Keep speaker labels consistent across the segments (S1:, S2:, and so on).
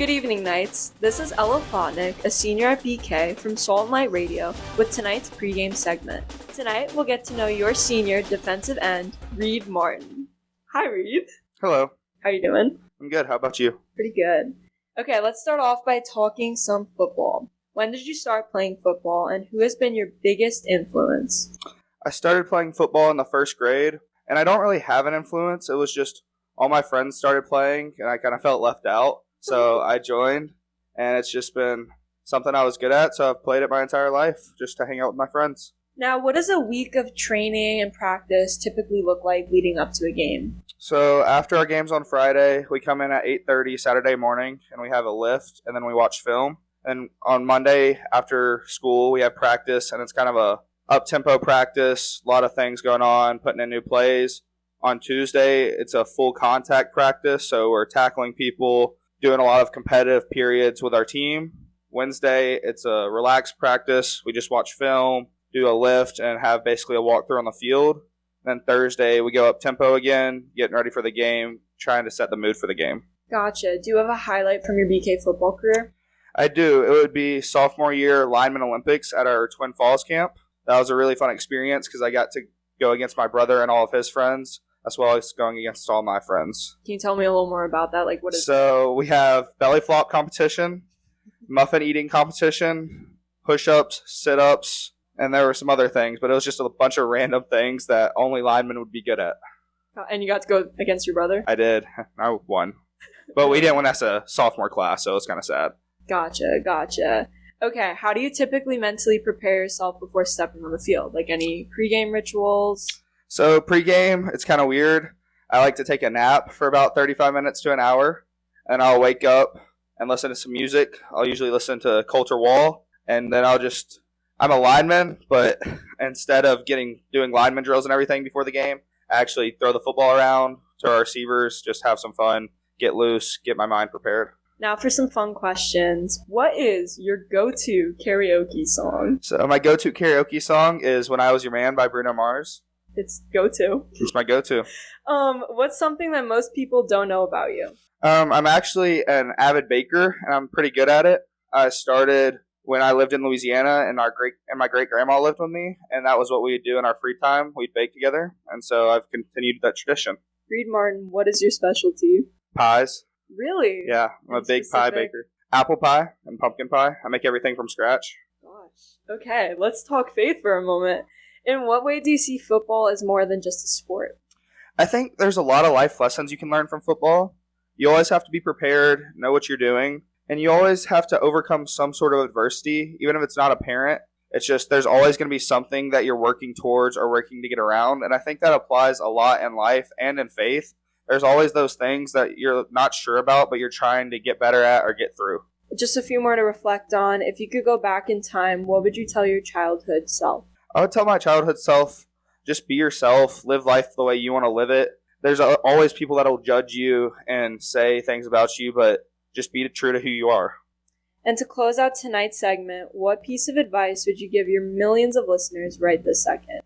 S1: Good evening, Knights. This is Ella Plotnick, a senior at BK from Salt and Light Radio, with tonight's pregame segment. Tonight, we'll get to know your senior defensive end, Reed Martin. Hi, Reed.
S2: Hello.
S1: How you doing?
S2: I'm good. How about you?
S1: Pretty good. Okay, let's start off by talking some football. When did you start playing football, and who has been your biggest influence?
S2: I started playing football in the first grade, and I don't really have an influence. It was just all my friends started playing, and I kind of felt left out. So I joined, and it's just been something I was good at, so I've played it my entire life, just to hang out with my friends.
S1: Now, what does a week of training and practice typically look like leading up to a game?
S2: So after our games on Friday, we come in at 8:30 Saturday morning, and we have a lift, and then we watch film. And on Monday after school, we have practice, and it's kind of a up-tempo practice, a lot of things going on, putting in new plays. On Tuesday, it's a full contact practice, so we're tackling people, doing a lot of competitive periods with our team. Wednesday, it's a relaxed practice. We just watch film, do a lift, and have basically a walkthrough on the field. Then Thursday, we go up tempo again, getting ready for the game, trying to set the mood for the game.
S1: Gotcha. Do you have a highlight from your BK football career?
S2: I do. It would be sophomore year Lineman Olympics at our Twin Falls camp. That was a really fun experience because I got to go against my brother and all of his friends, as well as going against all my friends.
S1: Can you tell me a little more about that? Like, what is
S2: So we have belly flop competition, muffin eating competition, push-ups, sit-ups, and there were some other things, but it was just a bunch of random things that only linemen would be good at.
S1: And you got to go against your brother?
S2: I did. I won. But we didn't win as a sophomore class, so it's kind of sad.
S1: Gotcha. Okay, how do you typically mentally prepare yourself before stepping on the field? Like any pregame rituals?
S2: So pregame, it's kind of weird. I like to take a nap for about 35 minutes to an hour, and I'll wake up and listen to some music. I'll usually listen to Coulter Wall, and then I'm a lineman, but instead of doing lineman drills and everything before the game, I actually throw the football around to our receivers, just have some fun, get loose, get my mind prepared.
S1: Now for some fun questions. What is your go-to karaoke song?
S2: So my go-to karaoke song is When I Was Your Man by Bruno Mars.
S1: It's go-to.
S2: It's my go-to.
S1: What's something that most people don't know about you?
S2: I'm actually an avid baker, and I'm pretty good at it. I started when I lived in Louisiana, and my great-grandma lived with me, and that was what we'd do in our free time. We'd bake together, and so I've continued that tradition.
S1: Reed Martin, what is your specialty?
S2: Pies.
S1: Really?
S2: Yeah, I'm a big pie baker. Apple pie and pumpkin pie. I make everything from scratch.
S1: Gosh. Okay, let's talk faith for a moment. In what way do you see football as more than just a sport?
S2: I think there's a lot of life lessons you can learn from football. You always have to be prepared, know what you're doing, and you always have to overcome some sort of adversity, even if it's not apparent. It's just there's always going to be something that you're working towards or working to get around, and I think that applies a lot in life and in faith. There's always those things that you're not sure about, but you're trying to get better at or get through.
S1: Just a few more to reflect on. If you could go back in time, what would you tell your childhood self?
S2: I would tell my childhood self, just be yourself, live life the way you want to live it. There's always people that will judge you and say things about you, but just be true to who you are.
S1: And to close out tonight's segment, what piece of advice would you give your millions of listeners right this second?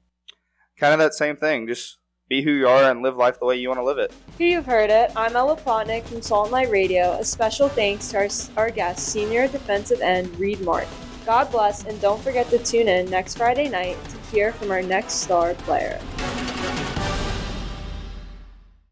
S2: Kind of that same thing. Just be who you are and live life the way you want to live it.
S1: Here you've heard it. I'm Ella Plotnick from Salt and Light Radio. A special thanks to our guest, senior defensive end Reed Martin. God bless, and don't forget to tune in next Friday night to hear from our next star player.